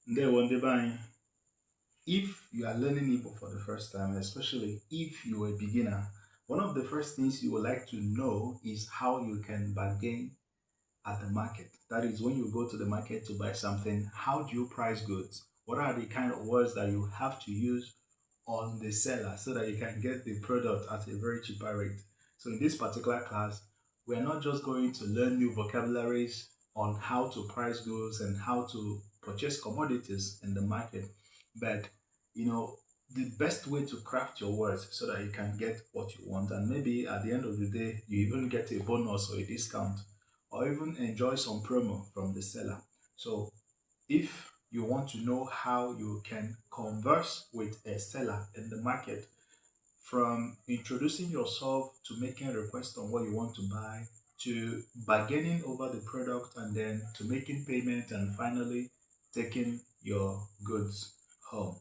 Ndewo ndị be anyị. If you are learning Igbo for the first time, especially if you are a beginner, one of the first things you would like to know is how you can bargain at the market. That is, when you go to the market to buy something, how do you price goods? What are the kind of words that you have to use on the seller so that you can get the product at a very cheaper rate? So in this particular class, we're not just going to learn new vocabularies on how to price goods and how to purchase commodities in the market, but you know the best way to craft your words so that you can get what you want, and maybe at the end of the day you even get a bonus or a discount or even enjoy some promo from the seller. So if you want to know how you can converse with a seller in the market, from introducing yourself to making a request on what you want to buy, to bargaining over the product, and then to making payment, and finally taking your goods home.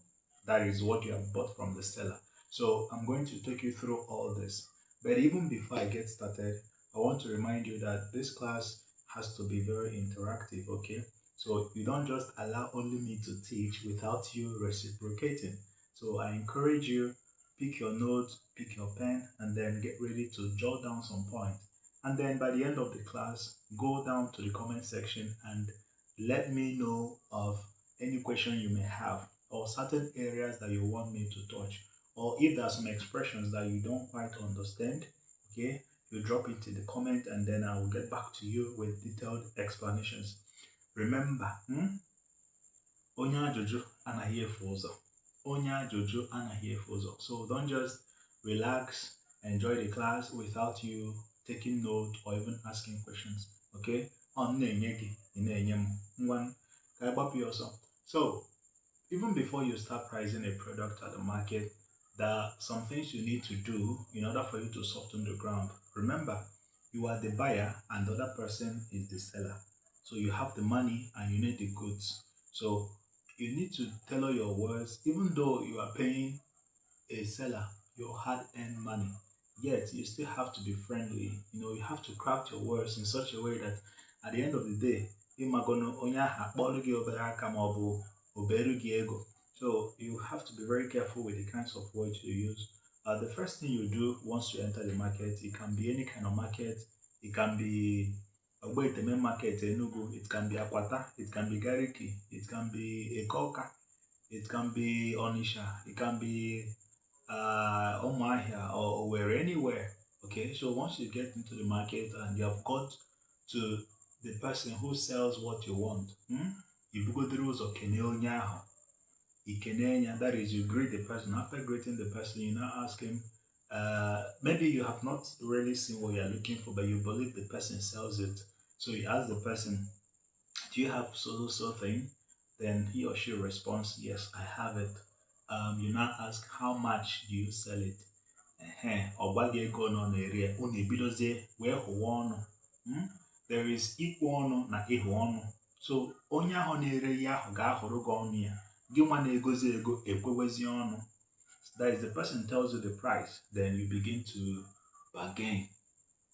That is what you have bought from the seller. So I'm going to take you through all this. But even before I get started, I want to remind you that this class has to be very interactive, okay? So you don't just allow only me to teach without you reciprocating. So I encourage you, pick your notes, pick your pen, and then get ready to jot down some points. And then by the end of the class, go down to the comment section and let me know of any question you may have, or certain areas that you want me to touch, or if there are some expressions that you don't quite understand, okay, you drop it in the comment and then I will get back to you with detailed explanations. Remember, onye ajụjụ anaghị efu ụzọ. Onye ajụjụ anaghị efu ụzọ. So don't just relax, enjoy the class without you taking note or even asking questions. Okay? On na-enye gị, ị na-enye m. Ngwa, ka anyị gbapụ ya ọsọ. So, even before you start pricing a product at the market, there are some things you need to do in order for you to soften the ground. Remember, you are the buyer and the other person is the seller. So you have the money and you need the goods. So you need to tailor your words, even though you are paying a seller your hard-earned money. Yet you still have to be friendly. You have to craft your words in such a way that at the end of the day, ịmagono onye ahụ akpọrọ gị obere aka ma ọ bụ obere gị ego. So you have to be very careful with the kinds of words you use. The first thing you do once you enter the market, it can be any kind of market. It can be Ogboiteme market, Enugu. It can be Akwata. It can be Gariki. It can be Ekoka. It can be Onisha. It can be Omahia or where anywhere. Okay, so once you get into the market and you have got to the person who sells what you want, you go through kene onye ahụ. Ikenenya, that is, you greet the person. After greeting the person, you now ask him, maybe you have not really seen what you are looking for, but you believe the person sells it. So you ask the person, do you have so thing? Then he or she responds, yes, I have it. You now ask, how much do you sell it? Ọgba gị ego nọ n'ere, unu ebidozie wee hụwa ọnụ. There is ikwu ọnụ na ịhụ ọnụ. So onye ahụ na-ere ihe ahụ ga-ahụrụ gị ọnụ ya. Gị nwa na-egozi ego ekwewezi ọnụ. That is, the person tells you the price, then you begin to bargain.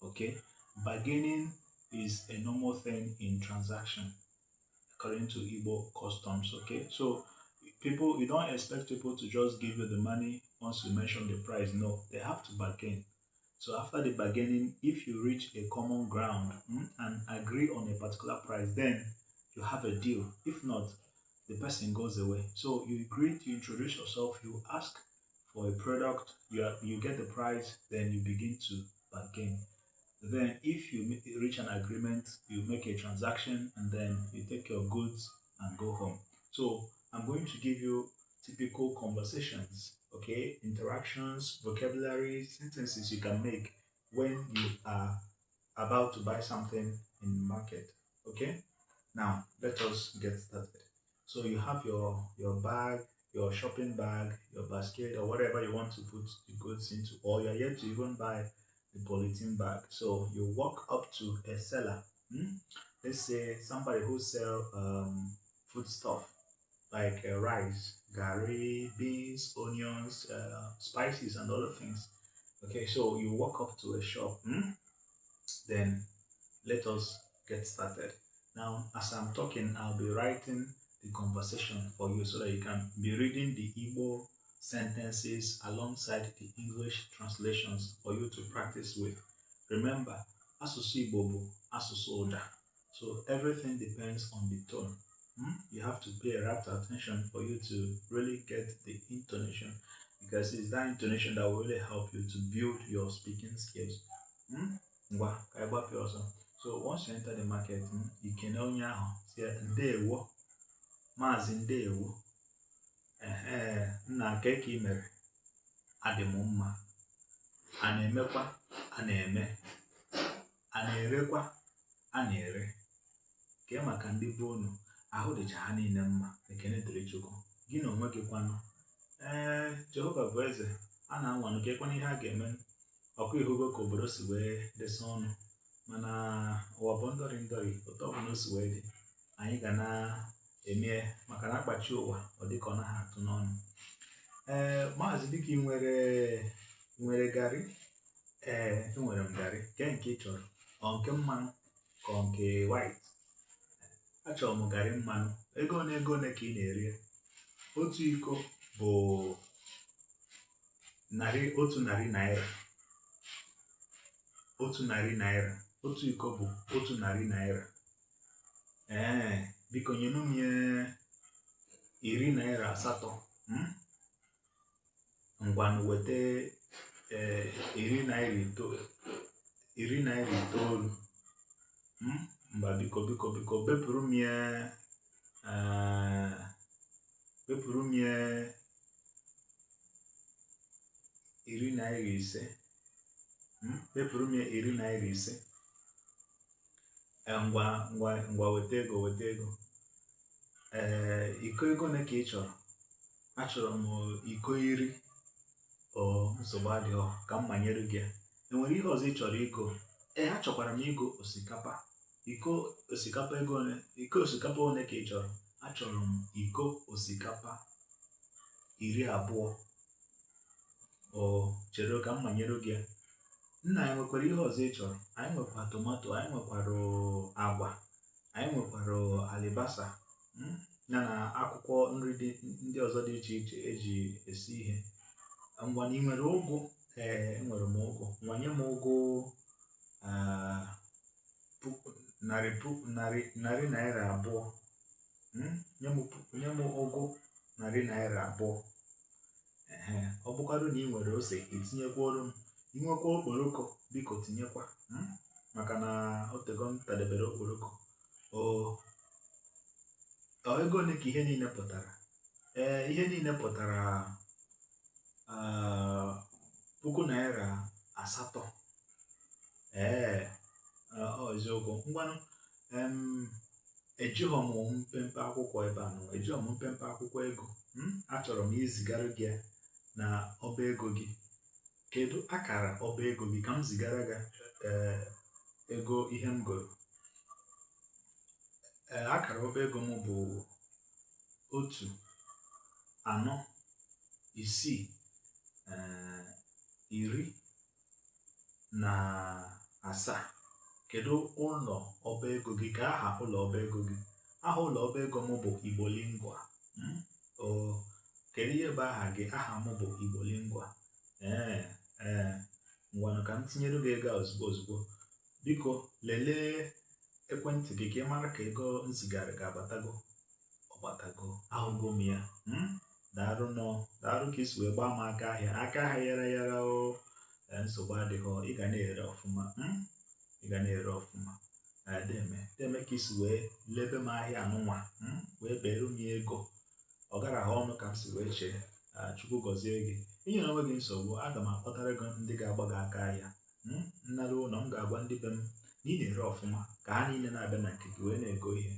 Okay? Bargaining is a normal thing in transaction according to Igbo customs. Okay? So you don't expect people to just give you the money once you mention the price. No, they have to bargain. So after the bargaining, if you reach a common ground and agree on a particular price, then you have a deal. If not, the person goes away. So you agree to introduce yourself, you ask for a product, you get the price, then you begin to bargain. Then if you reach an agreement, you make a transaction, and then you take your goods and go home. So I'm going to give you typical conversations, okay, interactions, vocabulary, sentences you can make when you are about to buy something in the market. Okay, now let us get started. So you have your bag, your shopping bag, your basket, or whatever you want to put the goods into, or you're yet to even buy the polythene bag. So you walk up to a seller. Let's say somebody who sell food stuff like rice, gari, beans, onions, spices, and other things. Okay, so you walk up to a shop. Then let us get started. Now, as I'm talking, I'll be writing the conversation for you so that you can be reading the Igbo sentences alongside the English translations for you to practice with. Remember, Asụsụ Igbo bụ asụsụ ụda. So everything depends on the tone. You have to pay rapt attention for you to really get the intonation, because it's that intonation that will really help you to build your speaking skills. So once you enter the market, you can only say ndewo, maazi ndewo, nna keke imere, adị m mma, a na-emekwa, a na-eme, a na-erekwa, a na-ere. Kee maka ndị bụ unu, ahụ dịcha ha niile mma, ekene dịrị Chukwu. Gị na onwe gị kwanụ, Jehova bụ eze, a na-anwanụ ka ekwana ihe a ga-eme. Ọkụ ihugo ka obodo si wee desa ọnụ, mana ụwa bụ ndọrị ndọrị, otu ọ bụla o si wee dị, anyị ga na-eme maka na akpachi ụwa ọ dịka ọ naghị atụ n'ọnụ. Maazị dịka ị nwere garị? Enwere m garị. Kee nke ị chọrọ, ọ nke mmanụ ka ọ nke white? Achọrọ m garị mmanụ. Ego one ka ị na-eri? Otu iko bụ otu narị naira. Otu narị naira. Otu iko bụ otu narị naira. Biko nyenụ m 10 naira. Ngwanụ weta 10 naira itoolu. Mba, biko bepụrụ m 10 naira ise. Bepụrụ m 10 naira ise. Ngwa weta ego. Iko ego ole ka ị chọrọ? Achọrọ m iko 10. Nsogbu adịghị, ka m manyere gị. Enwere ihe ọzọ ị chọrọ igo? Achọkwara m igo osikapa. Iko osikapa ego ole? Iko osikapa ole ka ị chọrọ? Achọrọ m iko osikapa 20. Chere ka m manyere gị. Nna, anyị nwekwara ihe ọzọ ị chọrọ? Anyị nwekwara tomato, anyị nwekwara agwa, anyị nwekwara alibasa, ya na akwụkwọ nri ndị ọzọ dị iche iche eji esi ihe. Ngwa, ị nwere ụgụ? Enwere m ụgụ. Nwanye m ụgụ narị naira 2. Nye m ụgụ narị naira 2. Ọ bụkwarụ na ị nwere ose, itinyekwara m. Ị nwekwa okporoko, biko tinyekwa, maka na otego m tadebere okporoko. Ego ole ka ihe niile pụtara? Ihe niile pụtara 8,000 naira. Eziokwu. Ngwanụ, ejighọ m mpempe akwụkwọ ebe a. Ejighọ m mpempe akwụkwọ ego. Achọrọ m izigara gị na ọba ego gị. Kedu akara ọba ego gị ka m zigara gị ego ihe m goro? Akara ọba ego m bụ 14617. Kedu ụlọ ọba ego gị? Ka aha ụlọ ọba ego gị? Aha ụlọ ọba ego m bụ Igbo Lingua. Kedu ihe bụ aha gị? Aha m bụ Igbo Lingua. Ngwanụ ka m tinyere gị ego ozugbo. Biko lelee ekwentị gị ka ị mara ka ego nzigara ga-abatago. Ọ batago, ahụgo m ya. Daarụ ka isi wee gbaa m aka ahịa yara nsogbu adịghị. Ị ga na-ere ọfụma. Deme ka isi wee lebe m ahịa anụnwa, wee bere m ego. Ọ gara ha ọnụ ka m si wee chee. Chukwu gọzie gị. Inyere onwe gị nsogbu, aga m akpọtara gị ndị ga-agba gị aka ahịa. Nnara ụlọ m ga-agwa ndị be m na ị na-ere ọfụma, ka ha niile na-abịa na nke gị wee na-ego ihe.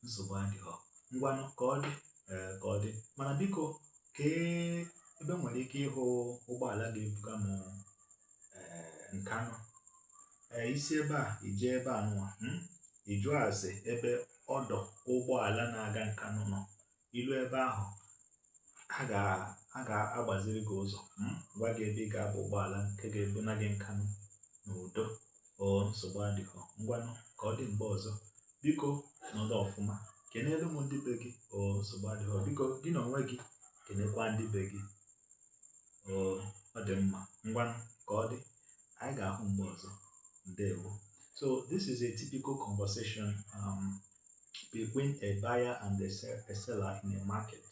Nsogbu adịghị. Ngwanụ ka ọ dị. Mana biko, kee ebe nwere ike ịhụ ụgbọala ga-ebuga m Nkanụ. Isi ebe a, ije ebe a nụwa, ịjụ ase ebe ọdọ ụgbọala na-aga Nkanụ nọ. Ilu ebe ahụ, a ga-agbaziri gị ụzọ, gwa gị ebe ị ga-aba ụgbọala nke ga-ebuna gị Nkanụ n'udo. Nsogbu adịghị. Ngwanụ ka ọ dị mgbe ọzọ. Biko nọdụ ọfụma. kenelu m ndị be gị o nsogbu adịghị biko gị na onwe gị kenekwa ndị be gị o ọ dị mma ngwa ka ọ dị anyị ga-ahụ mgbe ọzọ ndewo. So this is a typical conversation between a buyer and a seller in a market,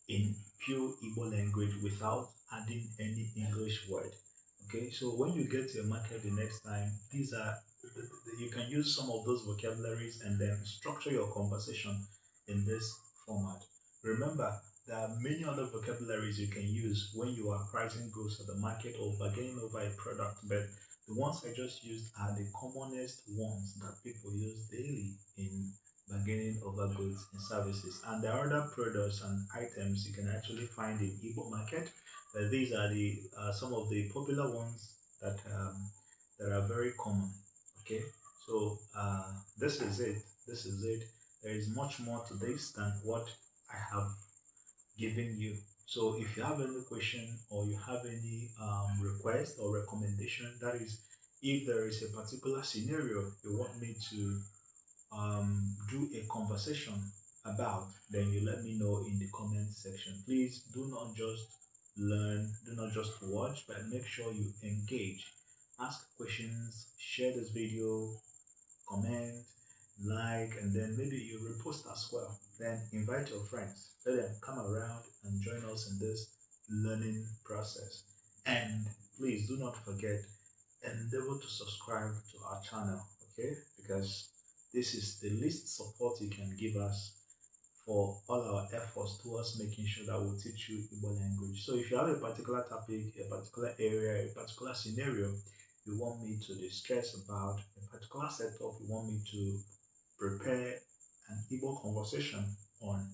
in pure Igbo language without adding any English word. Okay, so when you get to a market the next time, these are you can use some of those vocabularies and then structure your conversation in this format. Remember, there are many other vocabularies you can use when you are pricing goods at the market or bargaining over a product, but the ones I just used are the commonest ones that people use daily in bargaining over goods and services. And there are other products and items you can actually find in Igbo market. But these are the some of the popular ones that are very common. Okay, so this is it. This is it. There is much more to this than what I have given you. So if you have any question or you have any request or recommendation, that is, if there is a particular scenario you want me to do a conversation about, then you let me know in the comment section. Please do not just learn, do not just watch, but make sure you engage. Ask questions, share this video, comment, like, and then maybe you repost as well. Then invite your friends, let them come around and join us in this learning process. And please do not forget, endeavor to subscribe to our channel, okay? Because this is the least support you can give us for all our efforts towards making sure that we'll teach you Igbo language. So if you have a particular topic, a particular area, a particular scenario you want me to discuss about, a particular setup you want me to prepare an Igbo conversation on,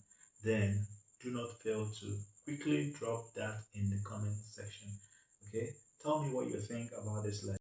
then do not fail to quickly drop that in the comment section. Okay, tell me what you think about this lesson.